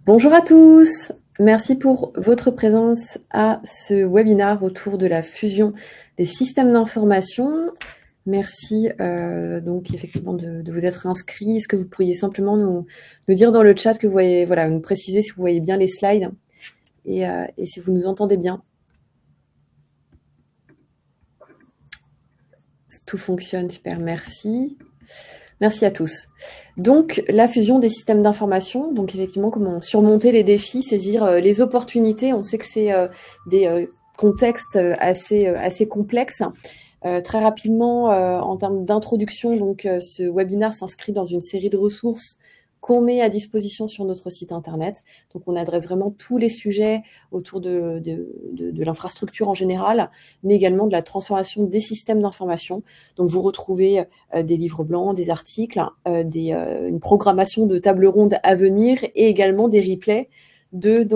Bonjour à tous, merci pour votre présence à ce webinaire autour de la fusion des systèmes d'information. Merci donc effectivement de vous être inscrits. Est-ce que vous pourriez simplement nous dire dans le chat que vous voyez, voilà, nous préciser si vous voyez bien les slides et si vous nous entendez bien. Tout fonctionne, super, merci. Merci à tous. Donc, la fusion des systèmes d'information, donc effectivement, comment surmonter les défis, saisir les opportunités. On sait que c'est des contextes assez complexes. Très rapidement, en termes d'introduction, donc ce webinaire s'inscrit dans une série de ressources qu'on met à disposition sur notre site internet. Donc, on adresse vraiment tous les sujets autour de l'infrastructure en général, mais également de la transformation des systèmes d'information. Donc, vous retrouvez des livres blancs, des articles, une programmation de tables rondes à venir et également des replays de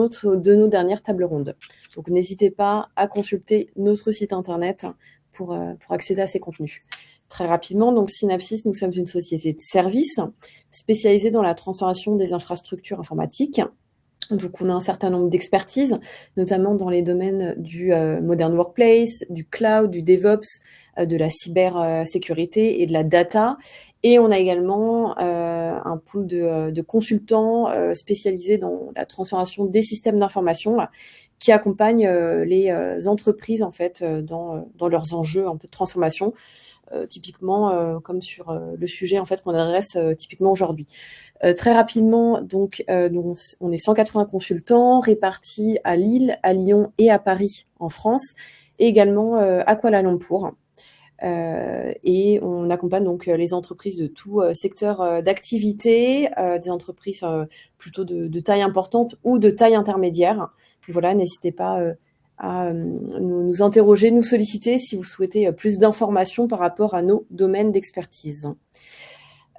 nos dernières tables rondes. Donc, n'hésitez pas à consulter notre site internet pour accéder à ces contenus. Très rapidement, donc Synapsys, nous sommes une société de services spécialisée dans la transformation des infrastructures informatiques. Donc, on a un certain nombre d'expertises, notamment dans les domaines du modern workplace, du cloud, du DevOps, de la cybersécurité et de la data. Et on a également un pool de consultants spécialisés dans la transformation des systèmes d'information qui accompagnent les entreprises en fait dans leurs enjeux un peu de transformation. Typiquement comme sur le sujet en fait qu'on adresse typiquement aujourd'hui. Très rapidement, donc, on est 180 consultants répartis à Lille, à Lyon et à Paris en France, et également à Kuala Lumpur. Et on accompagne donc les entreprises de tout secteur d'activité, des entreprises plutôt de taille importante ou de taille intermédiaire. Voilà, n'hésitez pas à nous interroger, nous solliciter si vous souhaitez plus d'informations par rapport à nos domaines d'expertise.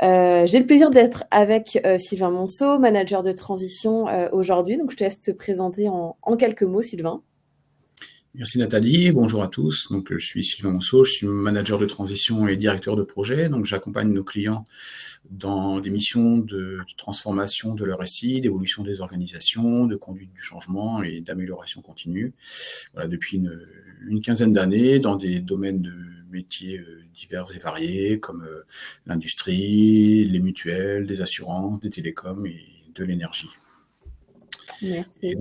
J'ai le plaisir d'être avec Sylvain Monceau, manager de transition aujourd'hui. Donc, je te laisse te présenter en quelques mots, Sylvain. Merci Nathalie, bonjour à tous. Donc, je suis Sylvain Monceau, je suis manager de transition et directeur de projet. Donc, j'accompagne nos clients dans des missions de transformation de leur SI, d'évolution des organisations, de conduite du changement et d'amélioration continue. Voilà, depuis une quinzaine d'années dans des domaines de métiers divers et variés comme l'industrie, les mutuelles, des assurances, des télécoms et de l'énergie. Merci.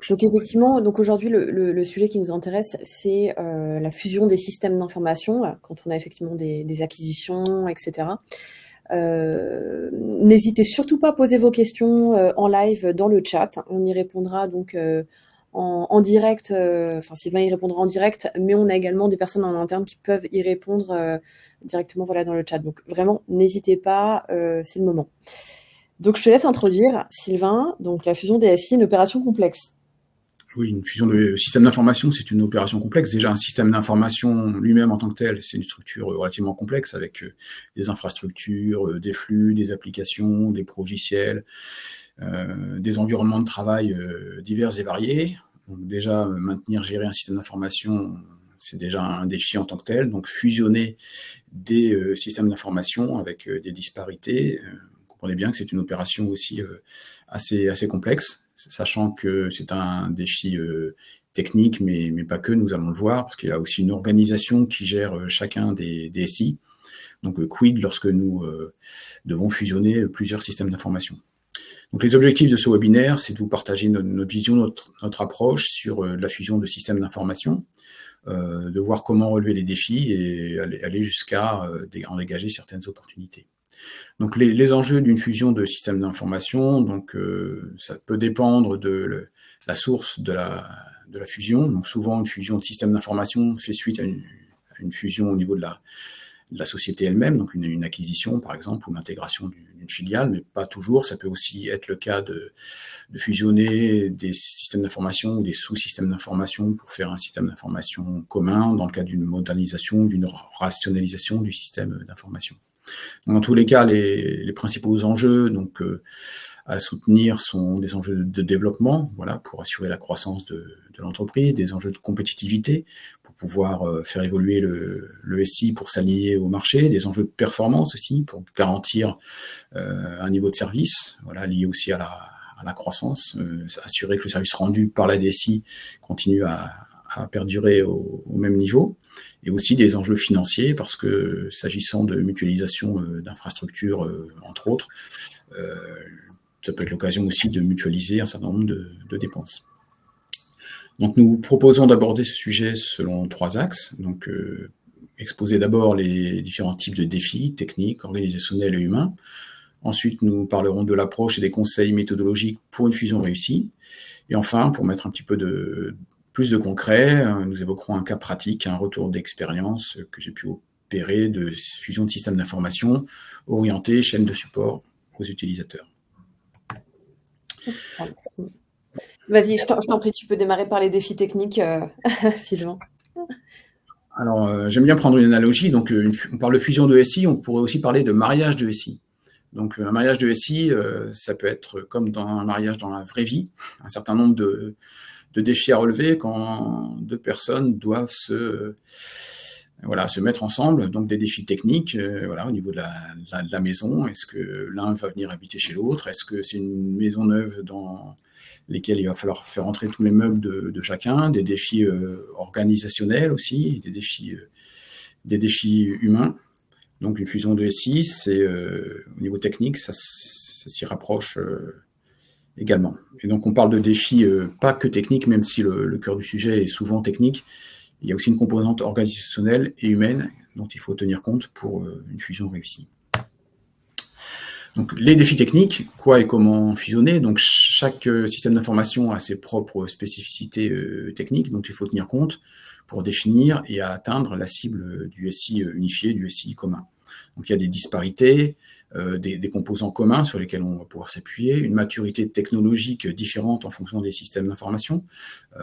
Donc effectivement, donc aujourd'hui, le sujet qui nous intéresse, c'est la fusion des systèmes d'information, quand on a effectivement des acquisitions, etc. N'hésitez surtout pas à poser vos questions en live dans le chat. On y répondra donc en direct. Enfin, Sylvain y répondra en direct, mais on a également des personnes en interne qui peuvent y répondre directement, voilà, dans le chat. Donc vraiment, n'hésitez pas, c'est le moment. Donc je te laisse introduire, Sylvain. Donc la fusion des SI, une opération complexe. Oui, une fusion de systèmes d'information, c'est une opération complexe. Déjà, un système d'information lui-même en tant que tel, c'est une structure relativement complexe avec des infrastructures, des flux, des applications, des logiciels, des environnements de travail divers et variés. Donc déjà, maintenir, gérer un système d'information, c'est déjà un défi en tant que tel. Donc fusionner des systèmes d'information avec des disparités, vous comprenez bien que c'est une opération aussi assez complexe, sachant que c'est un défi technique, mais pas que, nous allons le voir, parce qu'il y a aussi une organisation qui gère chacun des SI. Donc, quid lorsque nous devons fusionner plusieurs systèmes d'information. Donc, les objectifs de ce webinaire, c'est de vous partager notre vision, notre approche sur la fusion de systèmes d'information, de voir comment relever les défis et aller jusqu'à en dégager certaines opportunités. Donc les enjeux d'une fusion de systèmes d'information, donc ça peut dépendre de la source de la fusion. Donc souvent une fusion de systèmes d'information fait suite à une fusion au niveau de la société elle-même, donc une acquisition par exemple ou l'intégration d'une filiale, mais pas toujours. Ça peut aussi être le cas de fusionner des systèmes d'information ou des sous-systèmes d'information pour faire un système d'information commun dans le cadre d'une modernisation, d'une rationalisation du système d'information. Dans tous les cas, les principaux enjeux donc, à soutenir sont des enjeux de développement, voilà, pour assurer la croissance de l'entreprise, des enjeux de compétitivité, pour pouvoir faire évoluer le SI pour s'aligner au marché, des enjeux de performance aussi, pour garantir un niveau de service, voilà, lié aussi à la croissance, assurer que le service rendu par la DSI continue à perdurer au même niveau, et aussi des enjeux financiers, parce que s'agissant de mutualisation d'infrastructures, entre autres, ça peut être l'occasion aussi de mutualiser un certain nombre de dépenses. Donc nous proposons d'aborder ce sujet selon 3 axes. Donc exposer d'abord les différents types de défis techniques, organisationnels et humains. Ensuite, nous parlerons de l'approche et des conseils méthodologiques pour une fusion réussie. Et enfin, pour mettre un petit peu plus de concret, nous évoquerons un cas pratique, un retour d'expérience que j'ai pu opérer de fusion de systèmes d'information orienté chaîne de support aux utilisateurs. Vas-y, je t'en prie, tu peux démarrer par les défis techniques, Sylvain. Alors, j'aime bien prendre une analogie. Donc, on parle de fusion de SI, on pourrait aussi parler de mariage de SI. Donc, un mariage de SI, ça peut être comme dans un mariage dans la vraie vie, un certain nombre de défis à relever quand 2 personnes doivent se mettre ensemble. Donc, des défis techniques, au niveau de la maison. Est-ce que l'un va venir habiter chez l'autre? Est-ce que c'est une maison neuve dans lesquels il va falloir faire entrer tous les meubles de chacun, des défis organisationnels aussi, des défis humains. Donc une fusion de SI, c'est au niveau technique, ça s'y rapproche également. Et donc on parle de défis pas que techniques, même si le cœur du sujet est souvent technique. Il y a aussi une composante organisationnelle et humaine dont il faut tenir compte pour une fusion réussie. Donc, les défis techniques, quoi et comment fusionner. Donc, chaque système d'information a ses propres spécificités techniques dont il faut tenir compte pour définir et atteindre la cible du SI unifié, du SI commun. Donc, il y a des disparités, des composants communs sur lesquels on va pouvoir s'appuyer, une maturité technologique différente en fonction des systèmes d'information,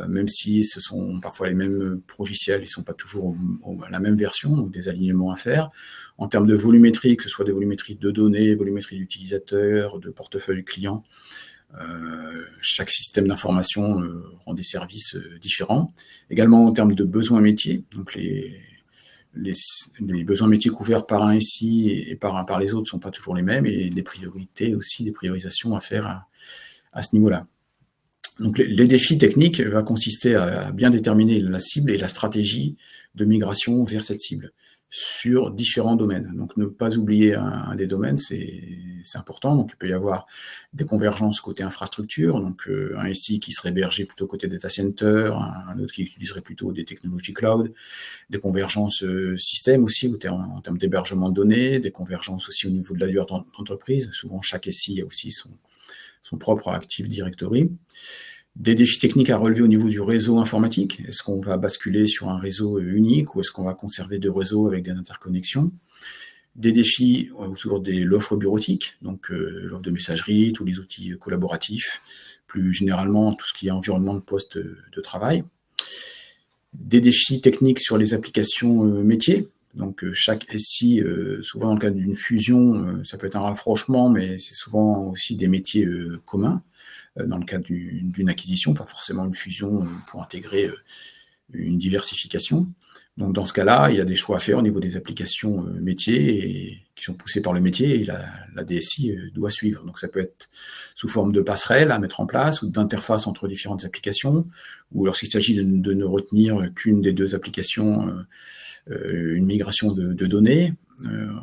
même si ce sont parfois les mêmes logiciels, ils ne sont pas toujours la même version, donc des alignements à faire. En termes de volumétrie, que ce soit des volumétries de données, volumétrie d'utilisateurs, de portefeuille client, chaque système d'information rend des services différents. Également en termes de besoins métiers, donc les besoins métiers couverts par un SI et par les autres ne sont pas toujours les mêmes, et des priorités aussi, des priorisations à faire à ce niveau-là. Donc les défis techniques va consister à bien déterminer la cible et la stratégie de migration vers cette cible sur différents domaines. Donc ne pas oublier un des domaines, c'est important. Donc il peut y avoir des convergences côté infrastructure, donc un SI qui serait hébergé plutôt côté data center, un autre qui utiliserait plutôt des technologies cloud, des convergences système aussi en termes d'hébergement de données, des convergences aussi au niveau de la durée d'entreprise. Souvent chaque SI a aussi son propre Active Directory. Des défis techniques à relever au niveau du réseau informatique. Est-ce qu'on va basculer sur un réseau unique ou est-ce qu'on va conserver 2 réseaux avec des interconnexions? Des défis autour de l'offre bureautique, donc l'offre de messagerie, tous les outils collaboratifs, plus généralement tout ce qui est environnement de poste de travail. Des défis techniques sur les applications métiers. Donc chaque SI, souvent dans le cadre d'une fusion, ça peut être un rapprochement, mais c'est souvent aussi des métiers communs. Dans le cadre d'une acquisition, pas forcément une fusion pour intégrer une diversification. Donc dans ce cas-là, il y a des choix à faire au niveau des applications métiers qui sont poussées par le métier, et la DSI doit suivre. Donc ça peut être sous forme de passerelle à mettre en place ou d'interface entre différentes applications, ou lorsqu'il s'agit de ne retenir qu'une des 2 applications, une migration de données.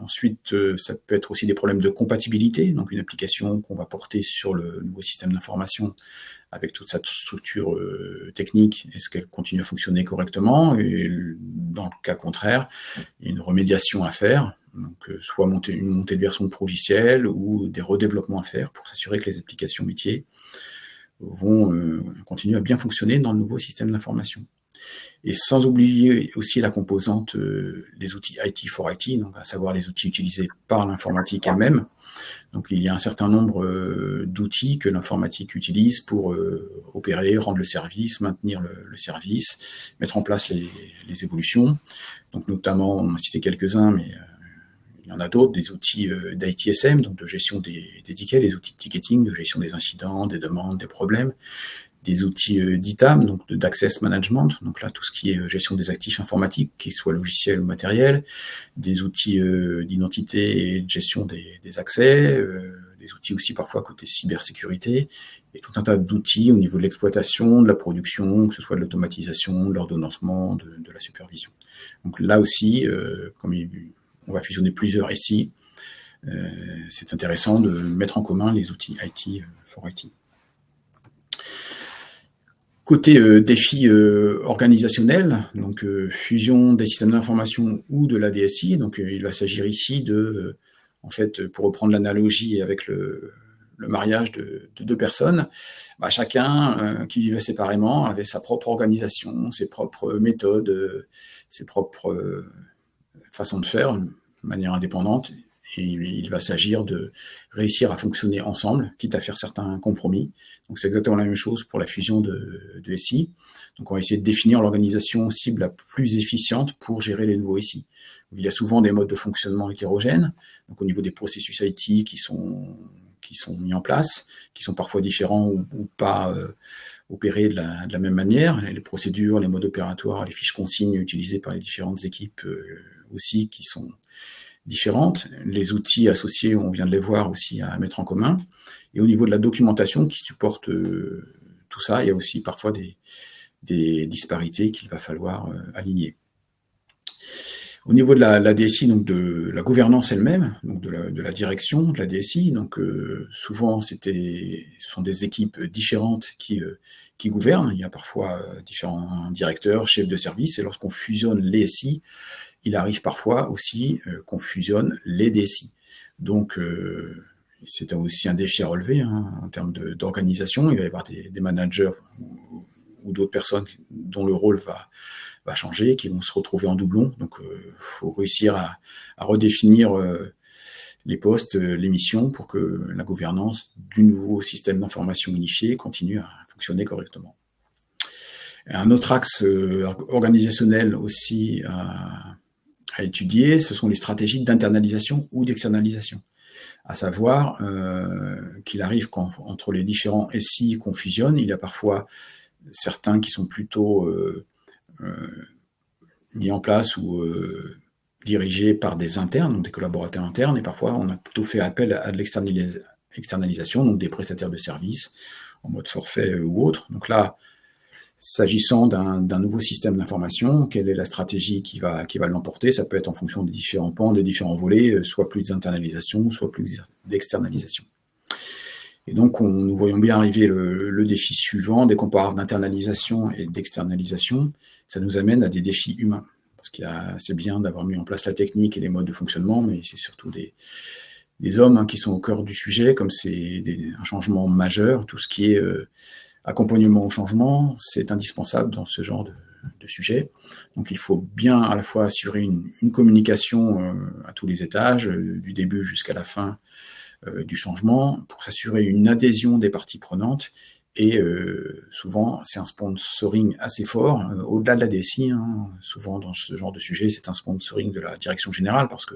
Ensuite, ça peut être aussi des problèmes de compatibilité, donc une application qu'on va porter sur le nouveau système d'information avec toute sa structure technique, est-ce qu'elle continue à fonctionner correctement? Et dans le cas contraire, il y a une remédiation à faire, donc soit une montée de version de logiciel ou des redéveloppements à faire pour s'assurer que les applications métiers vont continuer à bien fonctionner dans le nouveau système d'information. Et sans oublier aussi la composante les outils IT for IT, donc à savoir les outils utilisés par l'informatique elle-même. Donc il y a un certain nombre d'outils que l'informatique utilise pour opérer, rendre le service, maintenir le service, mettre en place les évolutions. Donc notamment, on a cité quelques-uns, mais il y en a d'autres, des outils d'ITSM, donc de gestion des tickets, les outils de ticketing, de gestion des incidents, des demandes, des problèmes, des outils d'ITAM, donc d'Access Management, donc là tout ce qui est gestion des actifs informatiques, qu'ils soient logiciels ou matériels, des outils d'identité et de gestion des accès, des outils aussi parfois côté cybersécurité, et tout un tas d'outils au niveau de l'exploitation, de la production, que ce soit de l'automatisation, de l'ordonnancement, de la supervision. Donc là aussi, comme on va fusionner plusieurs SI, c'est intéressant de mettre en commun les outils IT for IT. Côté défi organisationnel, donc fusion des systèmes d'information ou de la DSI, donc il va s'agir ici de, en fait, pour reprendre l'analogie avec le mariage de deux personnes, chacun qui vivait séparément avait sa propre organisation, ses propres méthodes, ses propres façons de faire de manière indépendante. Et il va s'agir de réussir à fonctionner ensemble, quitte à faire certains compromis. Donc c'est exactement la même chose pour la fusion de SI. Donc on va essayer de définir l'organisation cible la plus efficiente pour gérer les nouveaux SI. Il y a souvent des modes de fonctionnement hétérogènes, donc au niveau des processus IT qui sont mis en place, qui sont parfois différents ou pas opérés de la même manière. Les procédures, les modes opératoires, les fiches consignes utilisées par les différentes équipes aussi qui sont différentes, les outils associés, on vient de les voir aussi à mettre en commun, et au niveau de la documentation qui supporte tout ça, il y a aussi parfois des disparités qu'il va falloir aligner. Au niveau de la DSI, donc de la gouvernance elle-même, donc de la direction de la DSI, donc souvent ce sont des équipes différentes qui gouvernent. Il y a parfois différents directeurs, chefs de service, et lorsqu'on fusionne les SI, il arrive parfois aussi qu'on fusionne les DSI. Donc c'est aussi un défi à relever en termes d'organisation. Il va y avoir des managers ou d'autres personnes dont le rôle va changer, qui vont se retrouver en doublon. Donc faut réussir à redéfinir les postes, les missions pour que la gouvernance du nouveau système d'information unifié continue à fonctionner correctement. Un autre axe organisationnel aussi à étudier, ce sont les stratégies d'internalisation ou d'externalisation. À savoir qu'il arrive qu'entre les différents SI qu'on fusionne, il y a parfois certains qui sont plutôt mis en place ou dirigés par des internes, donc des collaborateurs internes, et parfois on a plutôt fait appel à de l'externalisation, donc des prestataires de services en mode forfait ou autre. Donc là, s'agissant d'un nouveau système d'information, quelle est la stratégie qui va l'emporter? Ça peut être en fonction des différents pans, des différents volets, soit plus d'internalisation, soit plus d'externalisation. Et donc, nous voyons bien arriver le défi suivant. Dès qu'on parle d'internalisation et d'externalisation, ça nous amène à des défis humains. Parce c'est bien d'avoir mis en place la technique et les modes de fonctionnement, mais c'est surtout des hommes qui sont au cœur du sujet, comme c'est un changement majeur, tout ce qui est accompagnement au changement, c'est indispensable dans ce genre de sujet. Donc il faut bien à la fois assurer une communication à tous les étages, du début jusqu'à la fin du changement, pour s'assurer une adhésion des parties prenantes. Et souvent, c'est un sponsoring assez fort, au-delà de la DSI. Souvent, dans ce genre de sujet, c'est un sponsoring de la direction générale, parce que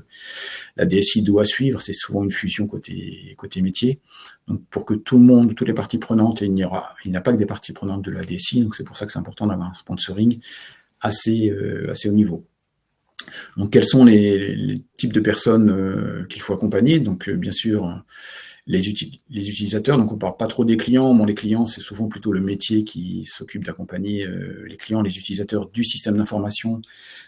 la DSI doit suivre, c'est souvent une fusion côté métier. Donc, pour que tout le monde, toutes les parties prenantes, et il n'y a pas que des parties prenantes de la DSI, donc c'est pour ça que c'est important d'avoir un sponsoring assez haut niveau. Donc, quels sont les types de personnes qu'il faut accompagner? Donc, bien sûr, les utilisateurs, donc on ne parle pas trop des clients. Bon, les clients, c'est souvent plutôt le métier qui s'occupe d'accompagner les clients, les utilisateurs du système d'information,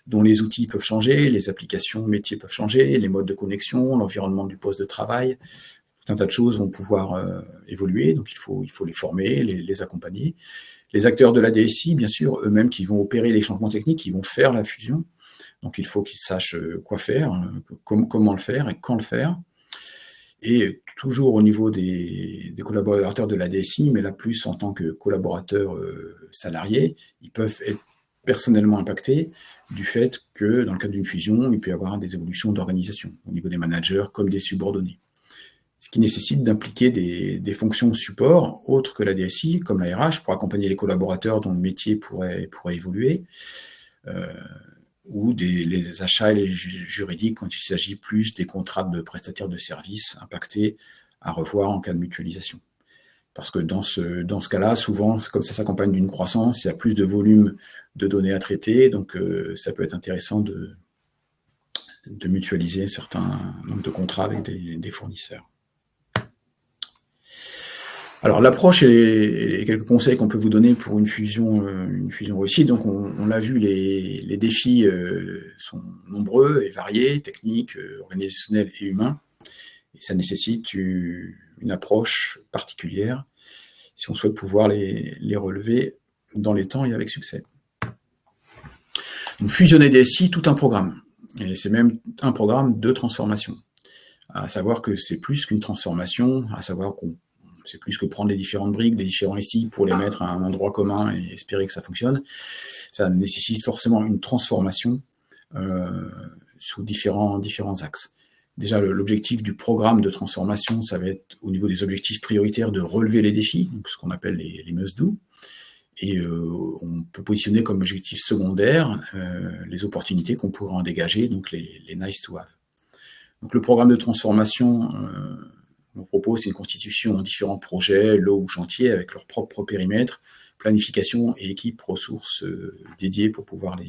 dont les outils peuvent changer, les applications métiers peuvent changer, les modes de connexion, l'environnement du poste de travail. Tout un tas de choses vont pouvoir évoluer, donc il faut les former, les accompagner. Les acteurs de la DSI, bien sûr, eux-mêmes qui vont opérer les changements techniques, qui vont faire la fusion. Donc il faut qu'ils sachent quoi faire, comment le faire et quand le faire. Et toujours au niveau des collaborateurs de la DSI, mais là plus en tant que collaborateurs salariés, ils peuvent être personnellement impactés du fait que dans le cadre d'une fusion, il peut y avoir des évolutions d'organisation au niveau des managers comme des subordonnés. Ce qui nécessite d'impliquer des fonctions support autres que la DSI, comme la RH, pour accompagner les collaborateurs dont le métier pourrait évoluer, ou les achats et les juridiques quand il s'agit plus des contrats de prestataires de services impactés à revoir en cas de mutualisation. Parce que dans ce cas-là, souvent, comme ça s'accompagne d'une croissance, il y a plus de volume de données à traiter, donc ça peut être intéressant de mutualiser certains nombres de contrats avec des fournisseurs. Alors l'approche et les quelques conseils qu'on peut vous donner pour une fusion réussie. Donc on l'a vu, les défis sont nombreux et variés, techniques, organisationnels et humains. Et ça nécessite une approche particulière si on souhaite pouvoir les relever dans les temps et avec succès. Donc fusionner des SI, tout un programme. Et c'est même un programme de transformation. À savoir que c'est plus qu'une transformation, à savoir qu'on c'est plus que prendre les différentes briques des différents SI pour les mettre à un endroit commun et espérer que ça fonctionne. Ça nécessite forcément une transformation sous différents axes. Déjà, l'objectif du programme de transformation, ça va être au niveau des objectifs prioritaires de relever les défis, donc ce qu'on appelle les must-do. Et on peut positionner comme objectif secondaire les opportunités qu'on pourrait en dégager, donc les nice-to-have. Donc le programme de transformation on propose une constitution en différents projets, lots ou chantiers avec leur propre périmètre, planification et équipe ressources dédiées pour pouvoir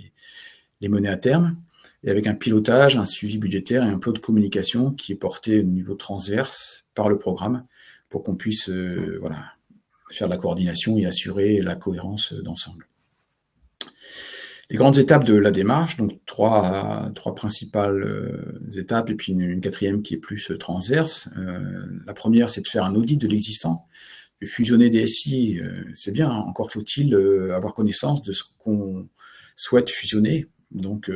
les mener à terme, et avec un pilotage, un suivi budgétaire et un plan de communication qui est porté au niveau transverse par le programme pour qu'on puisse faire de la coordination et assurer la cohérence d'ensemble. Les grandes étapes de la démarche, donc trois principales étapes et puis une quatrième qui est plus transverse. La première, c'est de faire un audit de l'existant. Fusionner des SI, c'est bien, hein, encore faut-il avoir connaissance de ce qu'on souhaite fusionner. Donc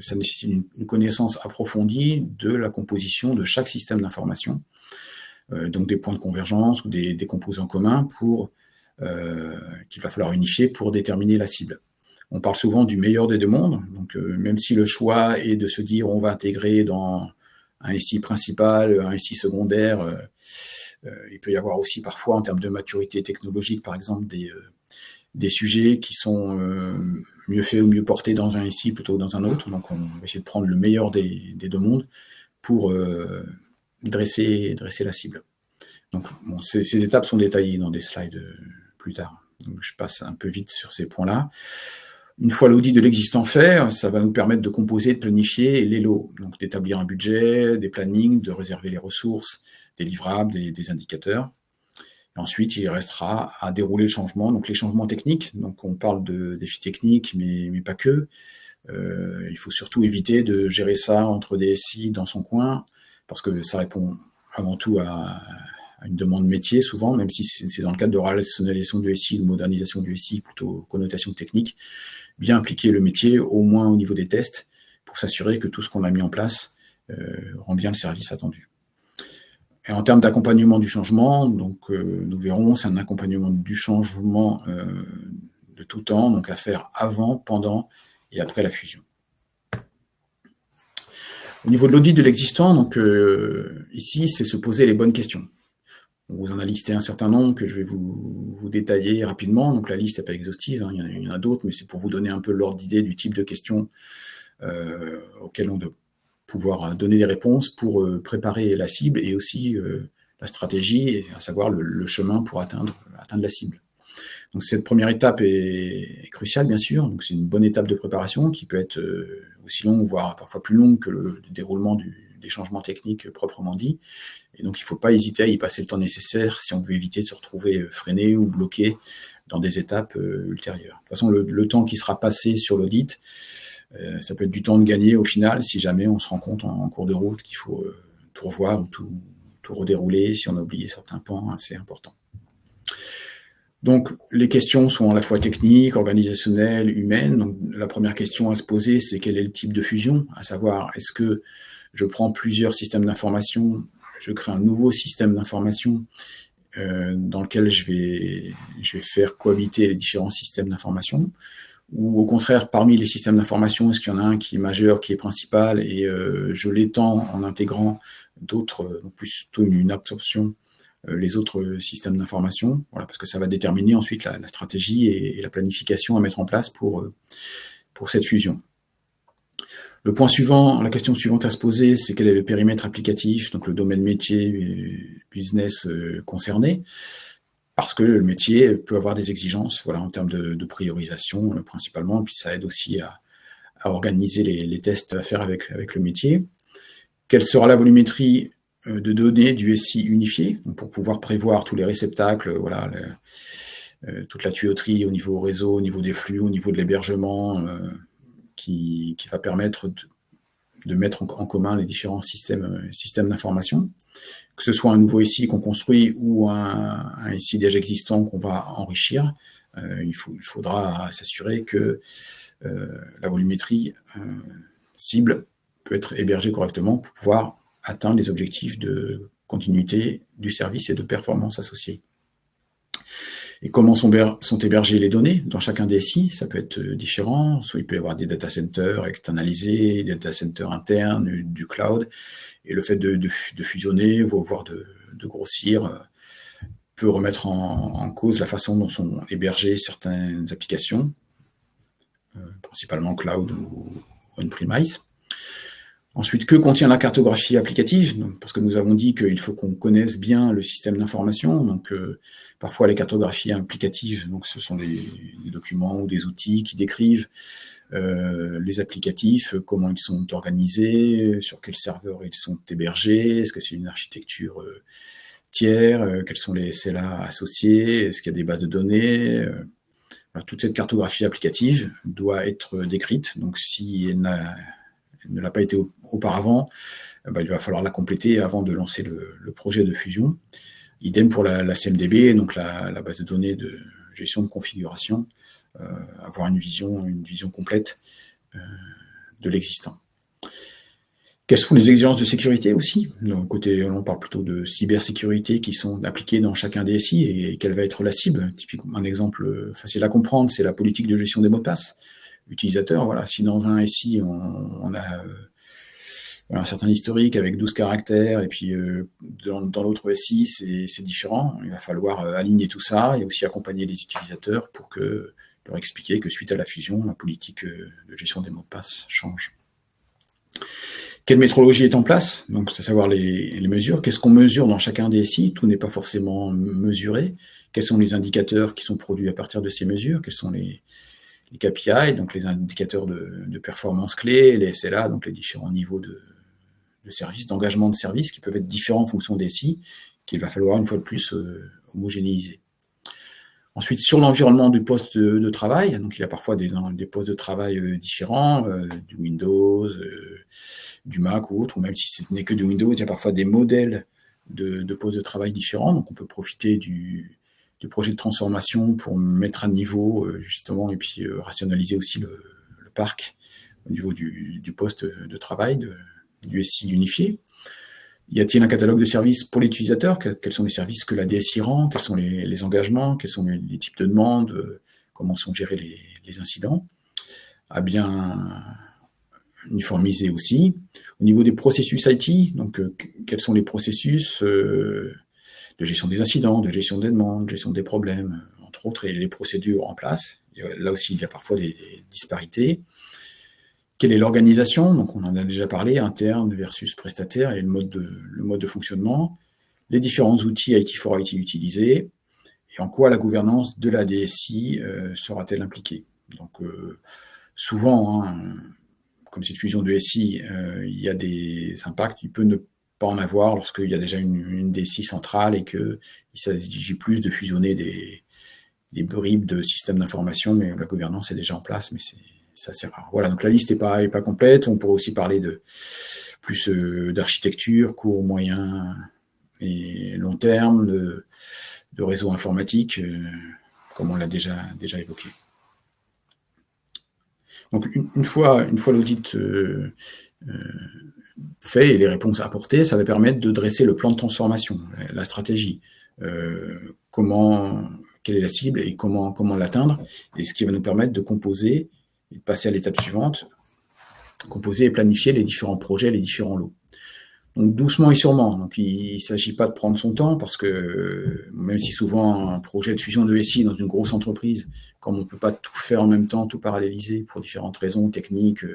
ça nécessite une connaissance approfondie de la composition de chaque système d'information, donc des points de convergence ou des composants communs qu'il va falloir unifier pour déterminer la cible. On parle souvent du meilleur des deux mondes, donc même si le choix est de se dire on va intégrer dans un SI principal, un SI secondaire, il peut y avoir aussi parfois en termes de maturité technologique par exemple des sujets qui sont mieux faits ou mieux portés dans un SI plutôt que dans un autre, donc on va essayer de prendre le meilleur des deux mondes pour dresser la cible. Donc bon, ces étapes sont détaillées dans des slides plus tard, donc je passe un peu vite sur ces points-là. Une fois l'audit de l'existant fait, ça va nous permettre de composer, de planifier les lots, donc d'établir un budget, des plannings, de réserver les ressources, des livrables, des indicateurs. Et ensuite, il restera à dérouler le changement, donc les changements techniques. Donc on parle de défis techniques, mais pas que. Il faut surtout éviter de gérer ça entre des SI dans son coin, parce que ça répond avant tout à une demande métier souvent, même si c'est dans le cadre de rationalisation du SI, de modernisation du SI, plutôt connotation technique, bien impliquer le métier, au moins au niveau des tests, pour s'assurer que tout ce qu'on a mis en place rend bien le service attendu. Et en termes d'accompagnement du changement, donc nous verrons, c'est un accompagnement du changement de tout temps, donc à faire avant, pendant et après la fusion. Au niveau de l'audit de l'existant, donc ici, c'est se poser les bonnes questions. On vous en a listé un certain nombre que je vais vous détailler rapidement. Donc la liste n'est pas exhaustive, hein, il y en a d'autres, mais c'est pour vous donner un peu l'ordre d'idée du type de questions auxquelles on doit pouvoir donner des réponses pour préparer la cible et aussi la stratégie, et à savoir le chemin pour atteindre la cible. Donc cette première étape est cruciale, bien sûr. Donc c'est une bonne étape de préparation qui peut être aussi longue, voire parfois plus longue que le déroulement des changements techniques proprement dit. Et donc il ne faut pas hésiter à y passer le temps nécessaire si on veut éviter de se retrouver freiné ou bloqué dans des étapes ultérieures. De toute façon, le temps qui sera passé sur l'audit, ça peut être du temps de gagner au final si jamais on se rend compte en cours de route qu'il faut tout revoir ou tout redérouler si on a oublié certains points assez importants. Donc les questions sont à la fois techniques, organisationnelles, humaines. Donc la première question à se poser, c'est quel est le type de fusion, à savoir est-ce que je prends plusieurs systèmes d'information, je crée un nouveau système d'information dans lequel je vais faire cohabiter les différents systèmes d'information, ou au contraire, parmi les systèmes d'information, est-ce qu'il y en a un qui est majeur, qui est principal, et je l'étends en intégrant d'autres, donc plutôt une absorption, les autres systèmes d'information, voilà, parce que ça va déterminer ensuite la stratégie et la planification à mettre en place pour cette fusion. Le point suivant, la question suivante à se poser, c'est quel est le périmètre applicatif, donc le domaine métier, business concerné, parce que le métier peut avoir des exigences, voilà, en termes de priorisation principalement, puis ça aide aussi à organiser les tests à faire avec le métier. Quelle sera la volumétrie de données du SI unifié, donc pour pouvoir prévoir tous les réceptacles, voilà, toute la tuyauterie au niveau réseau, au niveau des flux, au niveau de l'hébergement, qui va permettre de mettre en commun les différents systèmes d'information, que ce soit un nouveau SI qu'on construit ou un SI déjà existant qu'on va enrichir. Il faudra s'assurer que la volumétrie cible peut être hébergée correctement pour pouvoir atteindre les objectifs de continuité du service et de performance associés. Et comment sont hébergées les données dans chacun des SI? Ça peut être différent. Soit il peut y avoir des data centers externalisés, des data centers internes, du cloud. Et le fait de fusionner, voire de grossir, peut remettre en cause la façon dont sont hébergées certaines applications, principalement cloud ou on-premise. Ensuite, que contient la cartographie applicative? Donc, parce que nous avons dit qu'il faut qu'on connaisse bien le système d'information. Donc, parfois, les cartographies applicatives, donc, ce sont des documents ou des outils qui décrivent les applicatifs, comment ils sont organisés, sur quels serveurs ils sont hébergés, est-ce que c'est une architecture tiers, quels sont les SLA associés, est-ce qu'il y a des bases de données. Voilà, toute cette cartographie applicative doit être décrite. Donc, si elle ne l'a pas été auparavant, il va falloir la compléter avant de lancer le projet de fusion. Idem pour la CMDB, donc la base de données de gestion de configuration, avoir une vision complète de l'existant. Quelles sont les exigences de sécurité aussi? Donc, on parle plutôt de cybersécurité qui sont appliquées dans chacun des SI et quelle va être la cible. Typiquement, un exemple facile à comprendre, c'est la politique de gestion des mots de passe utilisateur. Voilà, si dans un SI, on a un certain historique avec 12 caractères, et puis dans l'autre SI, c'est différent. Il va falloir aligner tout ça et aussi accompagner les utilisateurs pour leur expliquer que suite à la fusion, la politique de gestion des mots de passe change. Quelle métrologie est en place? Donc, c'est savoir les mesures. Qu'est-ce qu'on mesure dans chacun des SI? Tout n'est pas forcément mesuré. Quels sont les indicateurs qui sont produits à partir de ces mesures? Quels sont les KPI, donc les indicateurs de performance clés, les SLA, donc les différents niveaux de service, d'engagement de service, qui peuvent être différents en fonction des SI, qu'il va falloir une fois de plus homogénéiser. Ensuite, sur l'environnement du poste de travail, donc il y a parfois des postes de travail différents, du Windows, du Mac ou autre, ou même si ce n'est que du Windows, il y a parfois des modèles de postes de travail différents, donc on peut profiter du projet de transformation pour mettre à niveau, justement, et puis rationaliser aussi le parc au niveau du poste de travail, du SI unifié. Y a-t-il un catalogue de services pour l'utilisateur? Quels sont les services que la DSI rend? Quels sont les engagements? Quels sont les types de demandes? Comment sont gérés les incidents? À bien uniformiser aussi. Au niveau des processus IT, donc quels sont les processus de gestion des incidents, de gestion des demandes, de gestion des problèmes, entre autres, et les procédures en place. Là aussi, il y a parfois des disparités. Quelle est l'organisation? Donc, on en a déjà parlé, interne versus prestataire, et le mode de fonctionnement. Les différents outils IT for IT utilisés, et en quoi la gouvernance de la DSI sera-t-elle impliquée? Donc, souvent, comme c'est une fusion de SI, il y a des impacts. Il peut ne pas en avoir lorsqu'il y a déjà une DSI centrale et qu'il s'agit plus de fusionner des bribes de systèmes d'information, mais la gouvernance est déjà en place, mais c'est assez rare. Voilà, donc la liste n'est pas complète. On pourrait aussi parler plus d'architecture, court, moyen et long terme, de réseau informatique, comme on l'a déjà évoqué. Donc une fois l'audit fait et les réponses apportées, ça va permettre de dresser le plan de transformation, la stratégie, quelle est la cible et comment l'atteindre, et ce qui va nous permettre de composer et de passer à l'étape suivante, composer et planifier les différents projets, les différents lots. Donc doucement et sûrement. Donc il ne s'agit pas de prendre son temps parce que même si souvent un projet de fusion de SI dans une grosse entreprise, comme on ne peut pas tout faire en même temps, tout paralléliser pour différentes raisons techniques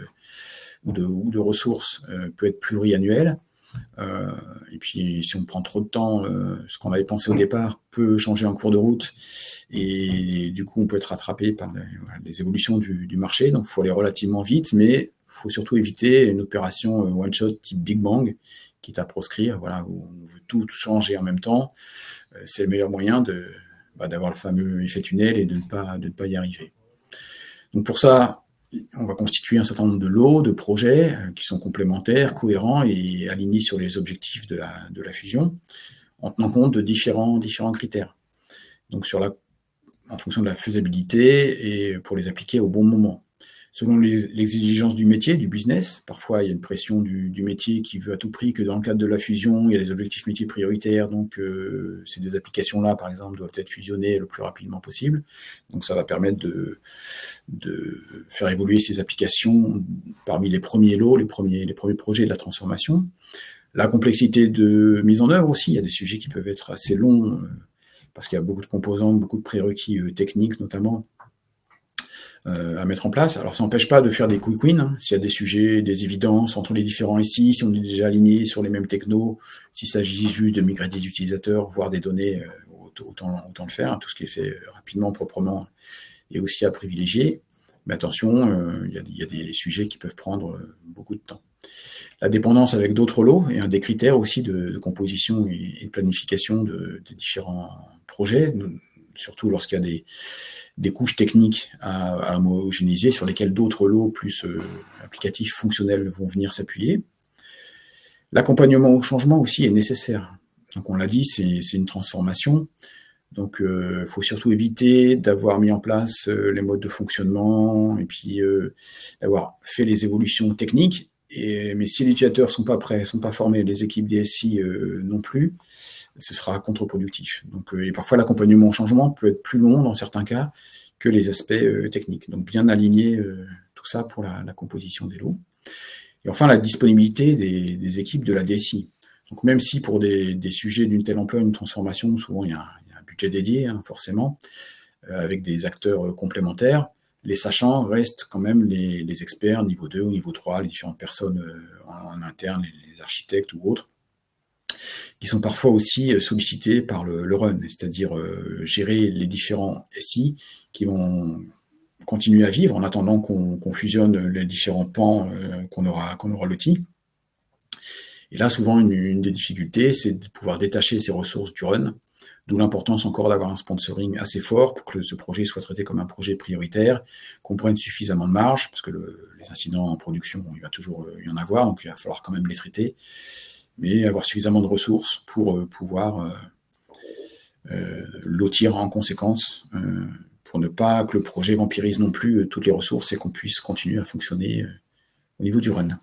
ou de ressources, peut être pluriannuel. Et puis si on prend trop de temps, ce qu'on avait pensé au départ peut changer en cours de route et du coup on peut être rattrapé par les évolutions du marché. Donc il faut aller relativement vite, mais il faut surtout éviter une opération one-shot type Big Bang quitte à proscrire, voilà, où on veut tout changer en même temps, c'est le meilleur moyen d'avoir le fameux effet tunnel et de ne pas y arriver. Donc pour ça, on va constituer un certain nombre de lots, de projets qui sont complémentaires, cohérents et alignés sur les objectifs de la fusion, en tenant compte de différents critères. Donc en fonction de la faisabilité et pour les appliquer au bon moment. Selon les exigences du métier, du business, parfois il y a une pression du métier qui veut à tout prix que dans le cadre de la fusion, il y a des objectifs métiers prioritaires, donc ces deux applications-là, par exemple, doivent être fusionnées le plus rapidement possible. Donc ça va permettre de faire évoluer ces applications parmi les premiers lots, les premiers projets de la transformation. La complexité de mise en œuvre aussi, il y a des sujets qui peuvent être assez longs, parce qu'il y a beaucoup de composantes, beaucoup de prérequis techniques notamment, à mettre en place. Alors ça n'empêche pas de faire des quick wins, hein. S'il y a des sujets, des évidences entre les différents SI, si on est déjà aligné sur les mêmes technos, s'il s'agit juste de migrer des utilisateurs, voire des données, autant le faire, hein. Tout ce qui est fait rapidement, proprement, est aussi à privilégier. Mais attention, il y a des sujets qui peuvent prendre beaucoup de temps. La dépendance avec d'autres lots est un des critères aussi de composition et de planification des différents projets, surtout lorsqu'il y a des couches techniques à homogénéiser sur lesquelles d'autres lots plus applicatifs, fonctionnels vont venir s'appuyer. L'accompagnement au changement aussi est nécessaire. Donc on l'a dit, c'est une transformation. Donc il faut surtout éviter d'avoir mis en place les modes de fonctionnement et puis d'avoir fait les évolutions techniques. Mais si les utilisateurs sont pas prêts, sont pas formés, les équipes DSI non plus, ce sera contre-productif. Donc, et parfois, l'accompagnement au changement peut être plus long dans certains cas que les aspects techniques. Donc, bien aligner tout ça pour la composition des lots. Et enfin, la disponibilité des équipes de la DSI. Donc, même si pour des sujets d'une telle ampleur, une transformation, souvent il y a un budget dédié, hein, forcément, avec des acteurs complémentaires, les sachants restent quand même les experts niveau 2 ou niveau 3, les différentes personnes en interne, les architectes ou autres, qui sont parfois aussi sollicités par le run, c'est-à-dire gérer les différents SI qui vont continuer à vivre en attendant qu'on fusionne les différents pans qu'on aura lotis. Et là, souvent, une des difficultés, c'est de pouvoir détacher ces ressources du run, d'où l'importance encore d'avoir un sponsoring assez fort pour que ce projet soit traité comme un projet prioritaire, qu'on prenne suffisamment de marge, parce que les incidents en production, il va toujours y en avoir, donc il va falloir quand même les traiter, mais avoir suffisamment de ressources pour pouvoir lotir en conséquence, pour ne pas que le projet vampirise non plus toutes les ressources et qu'on puisse continuer à fonctionner au niveau du run.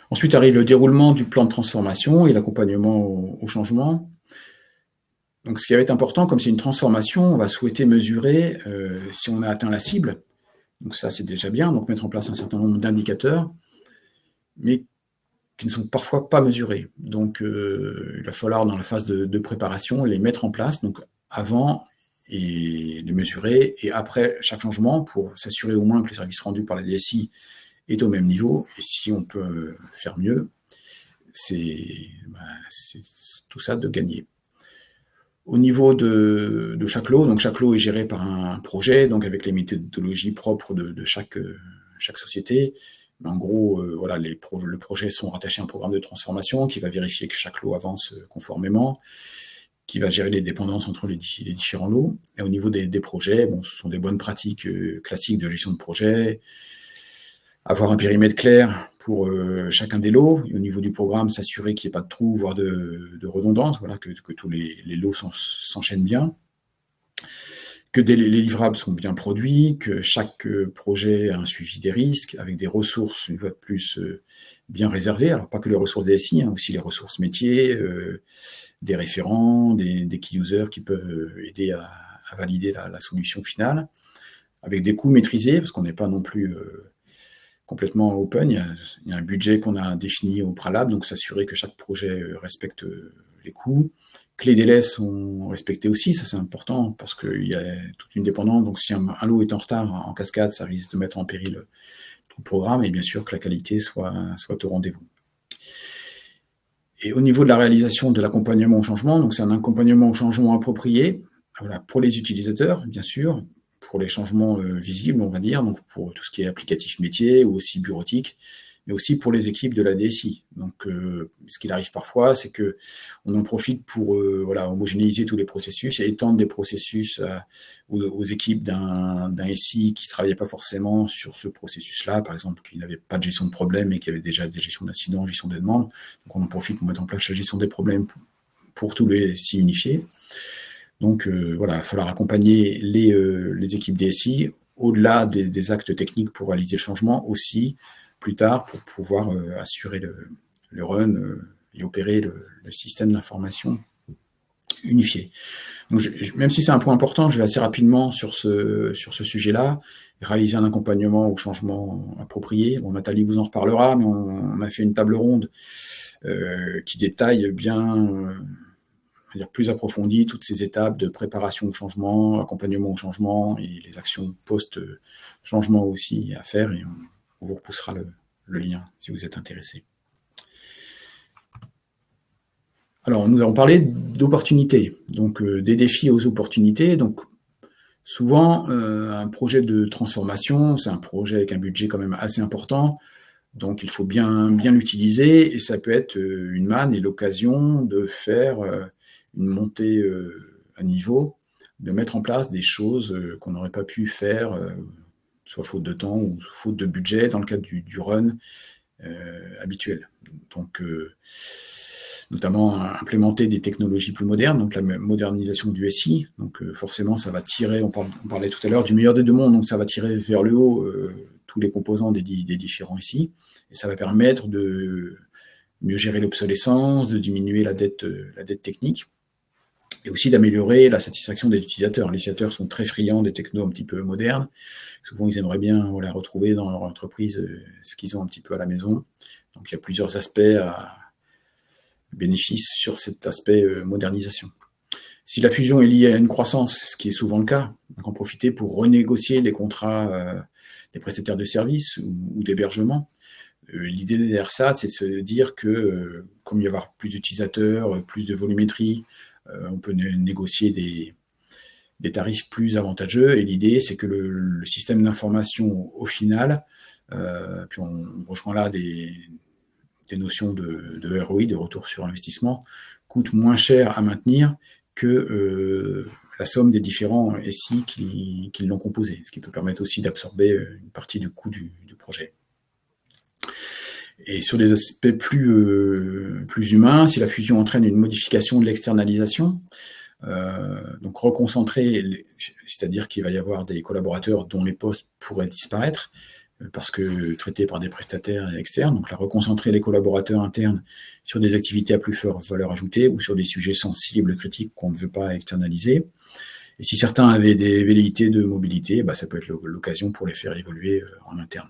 Ensuite arrive le déroulement du plan de transformation et l'accompagnement au changement. Donc ce qui va être important, comme c'est une transformation, on va souhaiter mesurer si on a atteint la cible. Donc ça, c'est déjà bien, donc mettre en place un certain nombre d'indicateurs, mais qui ne sont parfois pas mesurés. Donc il va falloir, dans la phase de préparation, les mettre en place, donc avant et les mesurer, et après chaque changement, pour s'assurer au moins que le service rendu par la DSI est au même niveau, et si on peut faire mieux, c'est tout ça de gagner. Au niveau de chaque lot, donc chaque lot est géré par un projet, donc avec les méthodologies propres de chaque société. En gros, voilà, le projet sont rattachés à un programme de transformation qui va vérifier que chaque lot avance conformément, qui va gérer les dépendances entre les différents lots. Et au niveau des projets, bon, ce sont des bonnes pratiques classiques de gestion de projet, avoir un périmètre clair pour chacun des lots, et au niveau du programme, s'assurer qu'il n'y ait pas de trous, voire de redondance, voilà, que tous les lots s'enchaînent bien, que les livrables sont bien produits, que chaque projet a un suivi des risques, avec des ressources, une fois de plus, bien réservées, alors pas que les ressources DSI, hein, aussi les ressources métiers, des référents, des key users qui peuvent aider à valider la solution finale, avec des coûts maîtrisés, parce qu'on n'est pas non plus complètement open, il y a un budget qu'on a défini au préalable, donc s'assurer que chaque projet respecte les coûts, que les délais sont respectés aussi, ça c'est important, parce qu'il y a toute une dépendance, donc si un lot est en retard en cascade, ça risque de mettre en péril tout le programme, et bien sûr que la qualité soit au rendez-vous. Et au niveau de la réalisation de l'accompagnement au changement, donc c'est un accompagnement au changement approprié, voilà, pour les utilisateurs, bien sûr, pour les changements visibles, on va dire, donc pour tout ce qui est applicatif métier ou aussi bureautique, mais aussi pour les équipes de la DSI. Donc, ce qu'il arrive parfois, c'est qu'on en profite pour homogénéiser tous les processus et étendre des processus aux équipes d'un SI qui ne travaillait pas forcément sur ce processus-là, par exemple, qui n'avait pas de gestion de problème et qui avait déjà des gestions d'incidents, gestion des demandes. Donc, on en profite pour mettre en place la gestion des problèmes pour tous les SI unifiés. Donc, il va falloir accompagner les équipes DSI au-delà des actes techniques pour réaliser le changement, aussi plus tard pour pouvoir assurer le run et opérer le système d'information unifié. Donc, même si c'est un point important, je vais assez rapidement sur ce sujet-là, réaliser un accompagnement au changement approprié. Bon, Nathalie vous en reparlera, mais on a fait une table ronde qui détaille bien, plus approfondie toutes ces étapes de préparation au changement, accompagnement au changement et les actions post-changement aussi à faire, et on vous repoussera le lien si vous êtes intéressé. Alors, nous avons parlé d'opportunités, donc des défis aux opportunités. Donc, souvent, un projet de transformation, c'est un projet avec un budget quand même assez important, donc il faut bien l'utiliser, et ça peut être une manne et l'occasion de faire une montée à niveau, de mettre en place des choses qu'on n'aurait pas pu faire, soit faute de temps ou faute de budget, dans le cadre du run habituel. Donc, notamment implémenter des technologies plus modernes, donc la modernisation du SI. Donc forcément, ça va tirer, on parlait tout à l'heure du meilleur des deux mondes, donc ça va tirer vers le haut tous les composants des différents SI, et ça va permettre de mieux gérer l'obsolescence, de diminuer la dette technique, et aussi d'améliorer la satisfaction des utilisateurs. Les utilisateurs sont très friands des technos un petit peu modernes. Souvent, ils aimeraient bien retrouver dans leur entreprise ce qu'ils ont un petit peu à la maison. Donc, il y a plusieurs aspects à bénéfice sur cet aspect modernisation. Si la fusion est liée à une croissance, ce qui est souvent le cas, donc en profiter pour renégocier les contrats des prestataires de services ou d'hébergement. L'idée derrière ça, c'est de se dire que comme il y avoir plus d'utilisateurs, plus de volumétrie, on peut négocier des tarifs plus avantageux, et l'idée, c'est que le système d'information, au final, puis on rejoint là des notions de ROI, de retour sur investissement, coûte moins cher à maintenir que la somme des différents SI qui l'ont composé, ce qui peut permettre aussi d'absorber une partie du coût du projet. Et sur des aspects plus humains, si la fusion entraîne une modification de l'externalisation, donc reconcentrer, c'est-à-dire qu'il va y avoir des collaborateurs dont les postes pourraient disparaître, parce que traités par des prestataires externes, donc là, reconcentrer les collaborateurs internes sur des activités à plus forte valeur ajoutée ou sur des sujets sensibles, critiques qu'on ne veut pas externaliser. Et si certains avaient des velléités de mobilité, ça peut être l'occasion pour les faire évoluer en interne.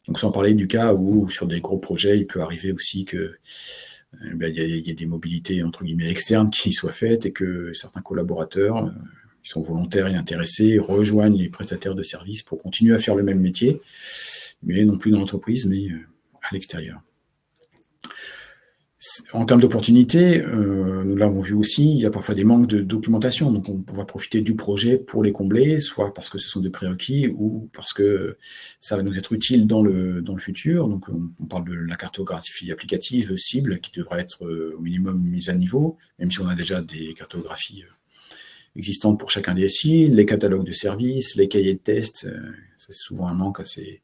Donc sans parler du cas où sur des gros projets, il peut arriver aussi que y ait des mobilités entre guillemets externes qui soient faites et que certains collaborateurs qui sont volontaires et intéressés rejoignent les prestataires de services pour continuer à faire le même métier, mais non plus dans l'entreprise, mais à l'extérieur. En termes d'opportunités, nous l'avons vu aussi, il y a parfois des manques de documentation, donc on va profiter du projet pour les combler, soit parce que ce sont des prérequis ou parce que ça va nous être utile dans le futur. Donc on parle de la cartographie applicative cible qui devra être au minimum mise à niveau, même si on a déjà des cartographies existantes pour chacun des SI, les catalogues de services, les cahiers de tests, c'est souvent un manque assez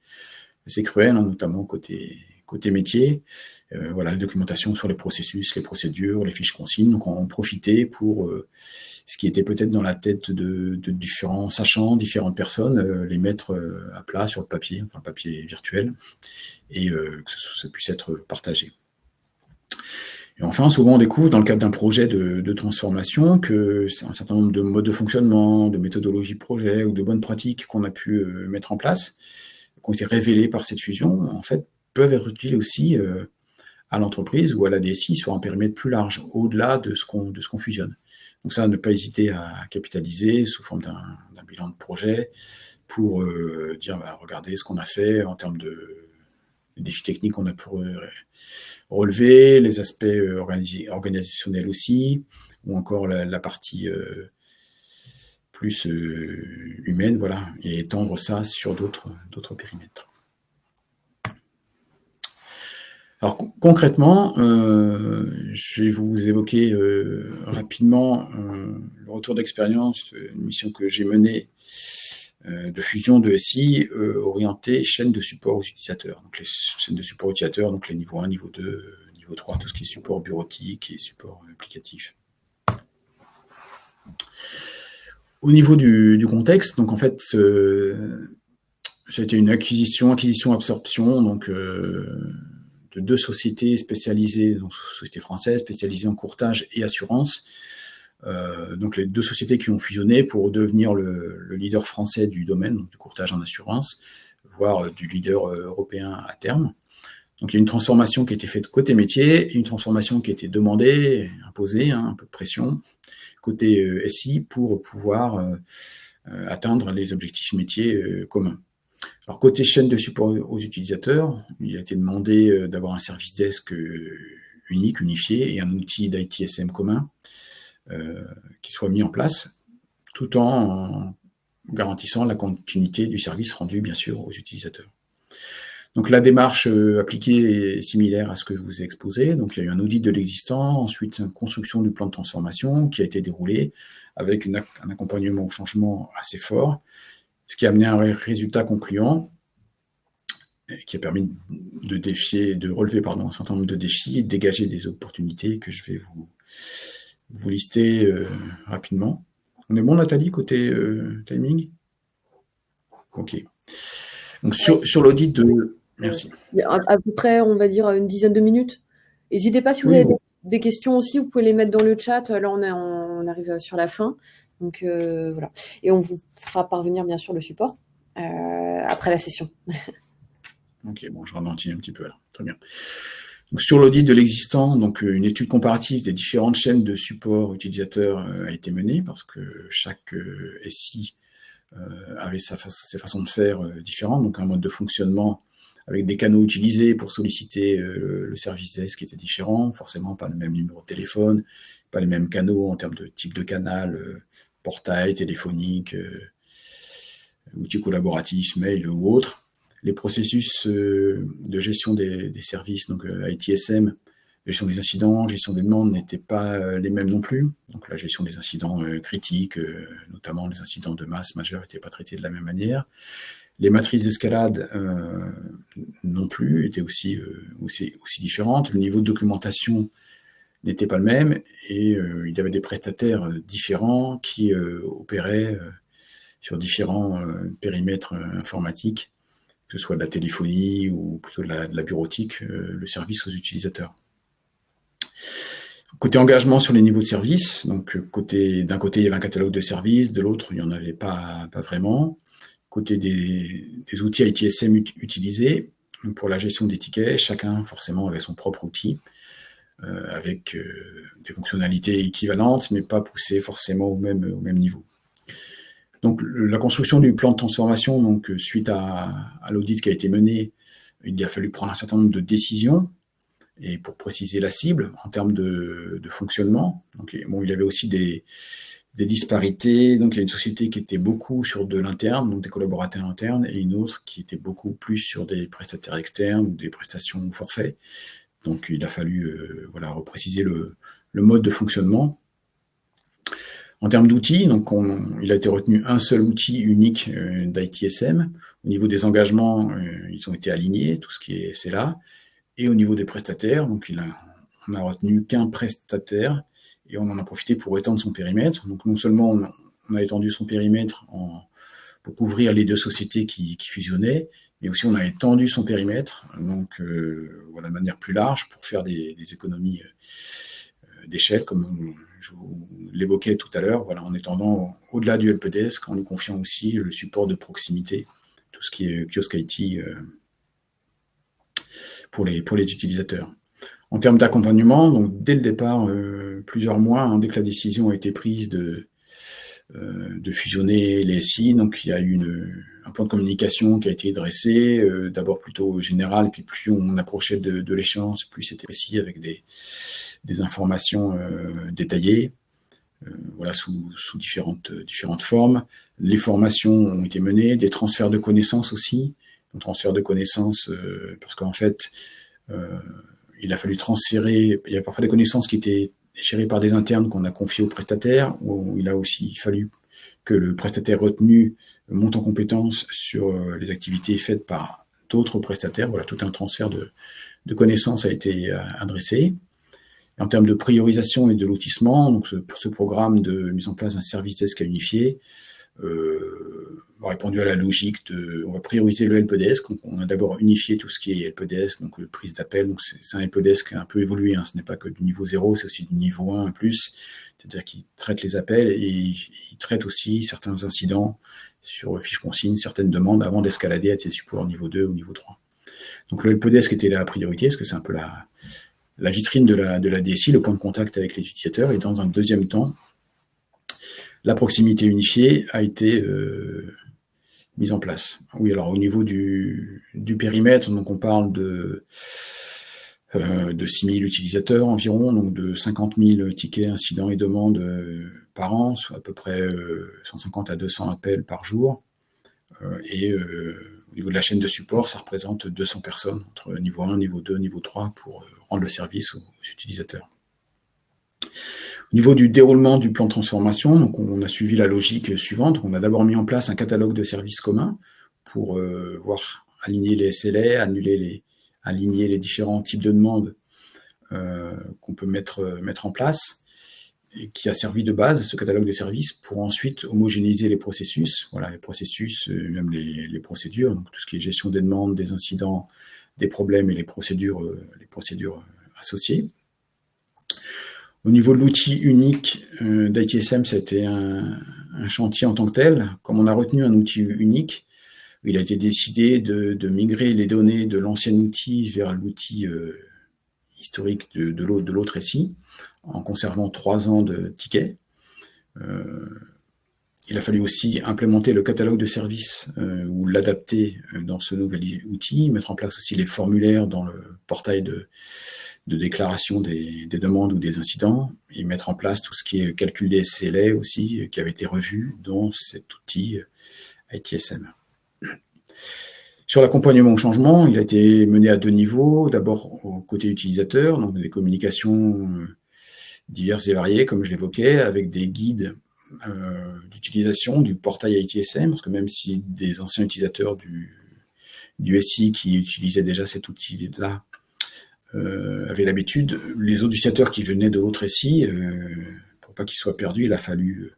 cruel, notamment côté métier. La documentation sur les processus, les procédures, les fiches consignes. Donc, on en profitait pour ce qui était peut-être dans la tête de différents sachants, différentes personnes, les mettre à plat sur le papier virtuel, et que ça puisse être partagé. Et enfin, souvent, on découvre dans le cadre d'un projet de transformation que c'est un certain nombre de modes de fonctionnement, de méthodologies projet ou de bonnes pratiques qu'on a pu mettre en place, qui ont été révélées par cette fusion, en fait, peuvent être utiles aussi à l'entreprise ou à la DSI sur un périmètre plus large, au-delà de ce qu'on fusionne. Donc ça, ne pas hésiter à capitaliser sous forme d'un bilan de projet pour dire, regardez ce qu'on a fait en termes de défis techniques qu'on a pu relever, les aspects organisationnels aussi, ou encore la partie plus humaine, et étendre ça sur d'autres périmètres. Alors concrètement, je vais vous évoquer rapidement le retour d'expérience, une mission que j'ai menée de fusion de SI orientée chaîne de support aux utilisateurs. Donc les chaînes de support aux utilisateurs, donc les niveaux 1, niveau 2, niveau 3, tout ce qui est support bureautique et support applicatif. Au niveau du contexte, donc en fait, c'était une acquisition-absorption, donc de 2 sociétés spécialisées, donc sociétés françaises spécialisées en courtage et assurance. Donc les 2 sociétés qui ont fusionné pour devenir le leader français du domaine, donc du courtage en assurance, voire du leader européen à terme. Donc il y a une transformation qui a été faite côté métier, et une transformation qui a été demandée, imposée, un peu de pression, côté SI pour pouvoir atteindre les objectifs métiers communs. Alors côté chaîne de support aux utilisateurs, il a été demandé d'avoir un service desk unique, unifié, et un outil d'ITSM commun qui soit mis en place, tout en garantissant la continuité du service rendu, bien sûr, aux utilisateurs. Donc la démarche appliquée est similaire à ce que je vous ai exposé. Donc il y a eu un audit de l'existant, ensuite une construction du plan de transformation qui a été déroulé avec un accompagnement au changement assez fort, ce qui a amené un résultat concluant qui a permis de relever un certain nombre de défis et de dégager des opportunités que je vais vous lister rapidement. On est bon, Nathalie, côté timing? Ok. Donc sur l'audit de... Merci. À peu près, on va dire, une dizaine de minutes. N'hésitez pas, si vous avez des questions aussi, vous pouvez les mettre dans le chat. Là, on arrive sur la fin. Donc, voilà. Et on vous fera parvenir, bien sûr, le support après la session. Ok, bon, je ralentis un petit peu là. Très bien. Donc, sur l'audit de l'existant, donc une étude comparative des différentes chaînes de support utilisateurs a été menée parce que chaque SI avait ses façons de faire différentes. Donc, un mode de fonctionnement avec des canaux utilisés pour solliciter le service desk qui était différent, forcément pas le même numéro de téléphone, pas les mêmes canaux en termes de type de canal, portail, téléphonique, outils collaboratifs, mail ou autres. Les processus de gestion des services, donc ITSM, gestion des incidents, gestion des demandes n'étaient pas les mêmes non plus. Donc la gestion des incidents critiques, notamment les incidents de masse majeure, n'étaient pas traités de la même manière. Les matrices d'escalade non plus étaient aussi différentes. Le niveau de documentation n'était pas le même et il y avait des prestataires différents qui opéraient sur différents périmètres informatiques, que ce soit de la téléphonie ou plutôt de la bureautique, le service aux utilisateurs. Côté engagement sur les niveaux de service, donc d'un côté il y avait un catalogue de services, de l'autre il n'y en avait pas vraiment. Côté des outils ITSM utilisés, pour la gestion des tickets, chacun forcément avait son propre outil, avec des fonctionnalités équivalentes, mais pas poussées forcément au même niveau. Donc la construction du plan de transformation, donc suite à l'audit qui a été mené, il a fallu prendre un certain nombre de décisions, et pour préciser la cible en termes de fonctionnement. Donc, bon, il y avait aussi des disparités. Donc il y a une société qui était beaucoup sur de l'interne, donc des collaborateurs internes, et une autre qui était beaucoup plus sur des prestataires externes ou des prestations au forfait. Donc il a fallu repréciser le mode de fonctionnement. En termes d'outils, donc il a été retenu un seul outil unique d'ITSM. Au niveau des engagements, ils ont été alignés, tout ce qui est CELA. Et au niveau des prestataires, donc on n'a retenu qu'un prestataire et on en a profité pour étendre son périmètre. Donc non seulement on a étendu son périmètre pour couvrir les 2 sociétés qui fusionnaient, mais aussi on a étendu son périmètre donc de manière plus large pour faire des économies d'échelle, comme je vous l'évoquais tout à l'heure, en étendant au-delà du helpdesk, en nous confiant aussi le support de proximité, tout ce qui est kiosque IT pour les utilisateurs. En termes d'accompagnement, donc dès le départ, plusieurs mois, dès que la décision a été prise de fusionner les SI, donc il y a eu un plan de communication qui a été dressé, d'abord plutôt général, puis plus on approchait de l'échéance, plus c'était précis avec des informations détaillées, sous différentes formes. Les formations ont été menées, des transferts de connaissances aussi, parce qu'en fait, il a fallu transférer, il y a parfois des connaissances qui étaient gérées par des internes qu'on a confiées aux prestataires, où il a aussi fallu que le prestataire retenu monte en compétence sur les activités faites par d'autres prestataires. Voilà, tout un transfert de connaissances a été adressé. Et en termes de priorisation et de lotissement, donc pour ce programme de mise en place d'un service desk unifié, on a répondu à la logique on va prioriser le helpdesk. Donc on a d'abord unifié tout ce qui est helpdesk, donc prise d'appel. Donc c'est un helpdesk qui a un peu évolué, hein. Ce n'est pas que du niveau 0, c'est aussi du niveau 1 plus, c'est-à-dire qu'il traite les appels et il traite aussi certains incidents sur fiche consigne, certaines demandes avant d'escalader à des supports niveau 2 ou niveau 3. Donc le helpdesk était la priorité, parce que c'est un peu la vitrine de la DSI, le point de contact avec les utilisateurs. Et dans un deuxième temps, la proximité unifiée a été mise en place. Oui, alors au niveau du périmètre, donc on parle de 6 000 utilisateurs environ, donc de 50 000 tickets, incidents et demandes par an, soit à peu près 150 à 200 appels par jour. Et au niveau de la chaîne de support, ça représente 200 personnes, entre niveau 1, niveau 2, niveau 3, pour rendre le service aux utilisateurs. Au niveau du déroulement du plan de transformation, donc on a suivi la logique suivante. On a d'abord mis en place un catalogue de services communs pour aligner les SLA, aligner les différents types de demandes qu'on peut mettre en place, et qui a servi de base, ce catalogue de services, pour ensuite homogénéiser les processus. Voilà, les processus, même les procédures, donc tout ce qui est gestion des demandes, des incidents, des problèmes et les procédures associées. Au niveau de l'outil unique d'ITSM, ça a été un chantier en tant que tel. Comme on a retenu un outil unique, il a été décidé de migrer les données de l'ancien outil vers l'outil historique de l'autre SI, en conservant 3 ans de tickets. Il a fallu aussi implémenter le catalogue de services ou l'adapter dans ce nouvel outil, mettre en place aussi les formulaires dans le portail de déclaration des demandes ou des incidents, et mettre en place tout ce qui est calcul des SLA aussi, qui avait été revu dans cet outil ITSM. Sur l'accompagnement au changement, il a été mené à 2 niveaux. D'abord au côté utilisateur, donc des communications diverses et variées, comme je l'évoquais, avec des guides d'utilisation du portail ITSM, parce que même si des anciens utilisateurs du SI qui utilisaient déjà cet outil-là avaient l'habitude, les autres utilisateurs qui venaient de l'autre SI, pour pas qu'ils soient perdus, il a fallu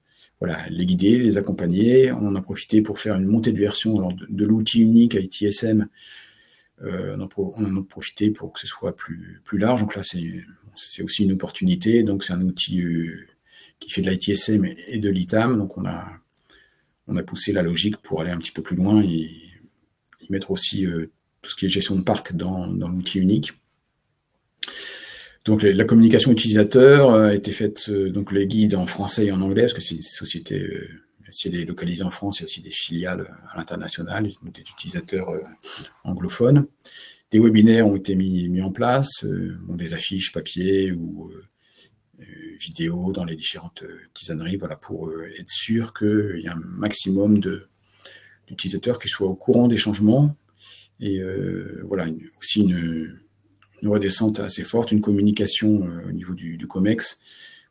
les guider, les accompagner. On en a profité pour faire une montée de version de l'outil unique ITSM. On en a profité pour que ce soit plus large. Donc là, c'est aussi une opportunité. Donc c'est un outil qui fait de l'ITSM et de l'ITAM. Donc on a poussé la logique pour aller un petit peu plus loin et y mettre aussi tout ce qui est gestion de parc dans l'outil unique. Donc la communication utilisateur a été faite, donc les guides en français et en anglais, parce que c'est une société, si elle est localisée en France, il y a aussi des filiales à l'international, donc des utilisateurs anglophones. Des webinaires ont été mis en place, des affiches papier ou vidéo dans les différentes tisaneries, pour être sûr qu'il y a un maximum d'utilisateurs qui soient au courant des changements, et aussi une redescente assez forte, une communication au niveau du COMEX,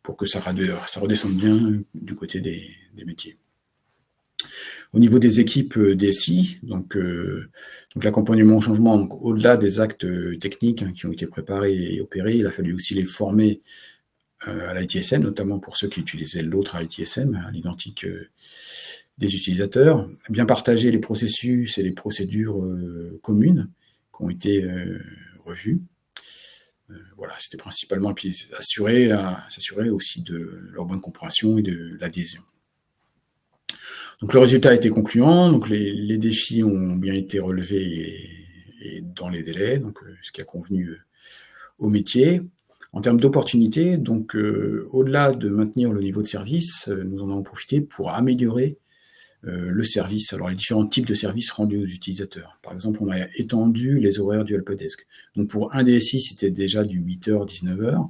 pour que ça redescende bien du côté des métiers. Au niveau des équipes DSI, donc l'accompagnement au changement, au-delà des actes techniques qui ont été préparés et opérés, il a fallu aussi les former à l'ITSM, notamment pour ceux qui utilisaient l'autre ITSM, à l'identique des utilisateurs, bien partager les processus et les procédures communes qui ont été revues. C'était principalement, et puis s'assurer aussi de leur bonne compréhension et de l'adhésion. Donc le résultat a été concluant, donc les défis ont bien été relevés et dans les délais, donc ce qui a convenu au métier. En termes d'opportunités, donc au-delà de maintenir le niveau de service, nous en avons profité pour améliorer le service, alors les différents types de services rendus aux utilisateurs. Par exemple, on a étendu les horaires du helpdesk. Donc pour un des SI, c'était déjà du 8h, 19h,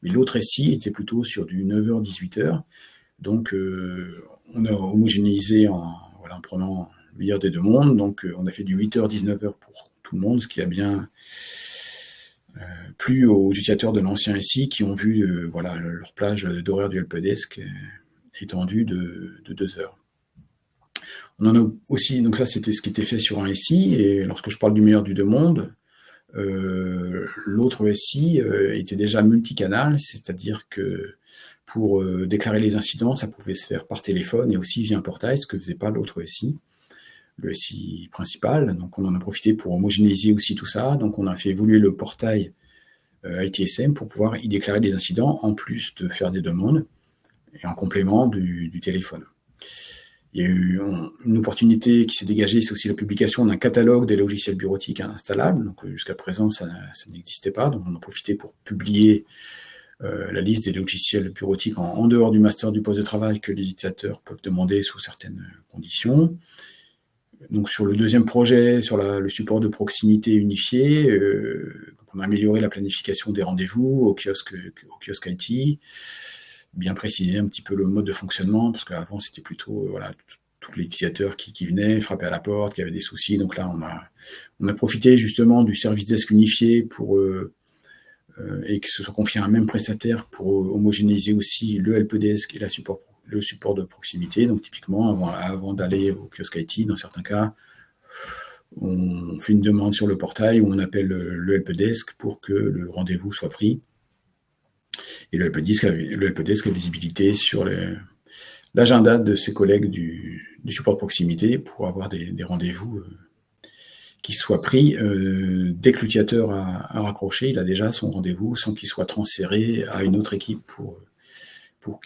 mais l'autre SI était plutôt sur du 9h, 18h. Donc on a homogénéisé en prenant le meilleur des deux mondes. Donc on a fait du 8h, 19h pour tout le monde, ce qui a bien plus aux utilisateurs de l'ancien SI qui ont vu voilà, leur plage d'horaire du helpdesk étendue de 2 heures. On en a aussi, donc ça c'était ce qui était fait sur un SI, et lorsque je parle du meilleur du deux mondes, l'autre SI était déjà multicanal, c'est-à-dire que pour déclarer les incidents, ça pouvait se faire par téléphone et aussi via un portail, ce que faisait pas l'autre SI, le SI principal. Donc on en a profité pour homogénéiser aussi tout ça. Donc on a fait évoluer le portail ITSM pour pouvoir y déclarer des incidents en plus de faire des demandes et en complément du téléphone. Il y a eu une opportunité qui s'est dégagée, c'est aussi la publication d'un catalogue des logiciels bureautiques installables. Donc jusqu'à présent, ça n'existait pas. Donc on a profité pour publier la liste des logiciels bureautiques en dehors du master du poste de travail que les utilisateurs peuvent demander sous certaines conditions. Donc sur le deuxième projet, sur le support de proximité unifié, on a amélioré la planification des rendez-vous au kiosque IT, bien préciser un petit peu le mode de fonctionnement, parce qu'avant c'était plutôt voilà, tous les utilisateurs qui venaient, frappaient à la porte, qui avaient des soucis. Donc là on a profité justement du service desk unifié pour et que ce soit confié à un même prestataire pour homogénéiser aussi le helpdesk et le support de proximité. Donc typiquement, avant d'aller au kiosque IT, dans certains cas, on fait une demande sur le portail où on appelle le helpdesk pour que le rendez-vous soit pris. Et le helpdesk a visibilité sur l'agenda de ses collègues du support de proximité pour avoir des rendez-vous qui soient pris dès que l'utilisateur a raccroché, il a déjà son rendez-vous sans qu'il soit transféré à une autre équipe pour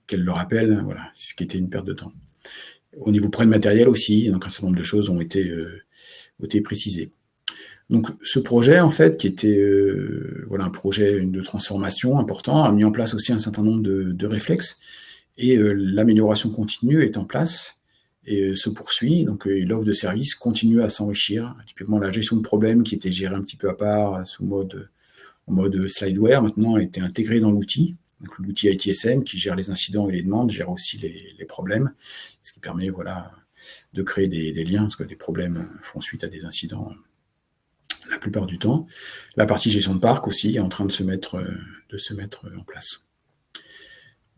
qu'elle le rappelle, voilà, ce qui était une perte de temps. Au niveau prêt de matériel aussi, donc un certain nombre de choses ont été précisées. Donc ce projet, en fait, qui était voilà, un projet de transformation important, a mis en place aussi un certain nombre de réflexes, et l'amélioration continue est en place et se poursuit. Donc l'offre de service continue à s'enrichir. Typiquement, la gestion de problèmes qui était gérée un petit peu à part en mode slideware, maintenant a été intégrée dans l'outil. Donc l'outil ITSM qui gère les incidents et les demandes, gère aussi les problèmes, ce qui permet voilà, de créer des liens, parce que des problèmes font suite à des incidents la plupart du temps. La partie gestion de parc aussi est en train de se mettre en place.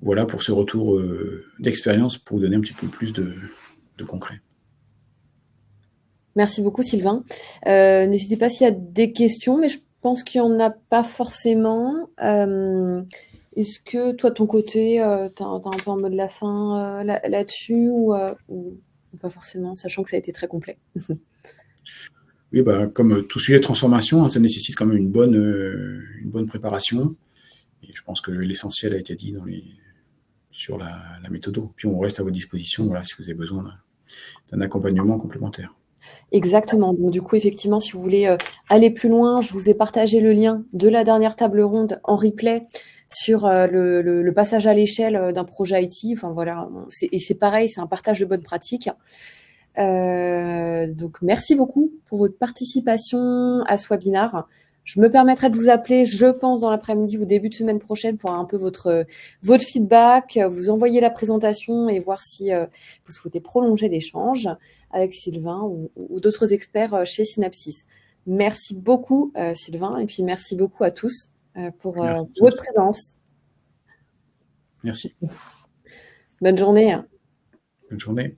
Voilà pour ce retour d'expérience, pour vous donner un petit peu plus de concret. Merci beaucoup Sylvain. N'hésitez pas s'il y a des questions, mais je pense qu'il n'y en a pas forcément. Est-ce que toi, de ton côté, tu as un peu en mode la fin là-dessus ou pas forcément, sachant que ça a été très complet? Oui, bah, comme tout sujet de transformation, hein, ça nécessite quand même une bonne préparation. Et je pense que l'essentiel a été dit sur la méthode. Puis on reste à votre disposition voilà, si vous avez besoin d'un accompagnement complémentaire. Exactement. Donc du coup, effectivement, si vous voulez aller plus loin, je vous ai partagé le lien de la dernière table ronde en replay sur le passage à l'échelle d'un projet IT. Enfin voilà, et c'est pareil, c'est un partage de bonnes pratiques. Donc merci beaucoup pour votre participation à ce webinaire. Je me permettrai de vous appeler, je pense, dans l'après-midi ou début de semaine prochaine pour avoir un peu votre feedback, vous envoyer la présentation et voir si vous souhaitez prolonger l'échange avec Sylvain ou d'autres experts chez Synapsys. Merci beaucoup, Sylvain, et puis merci beaucoup à tous pour votre présence. Merci. Bonne journée. Bonne journée.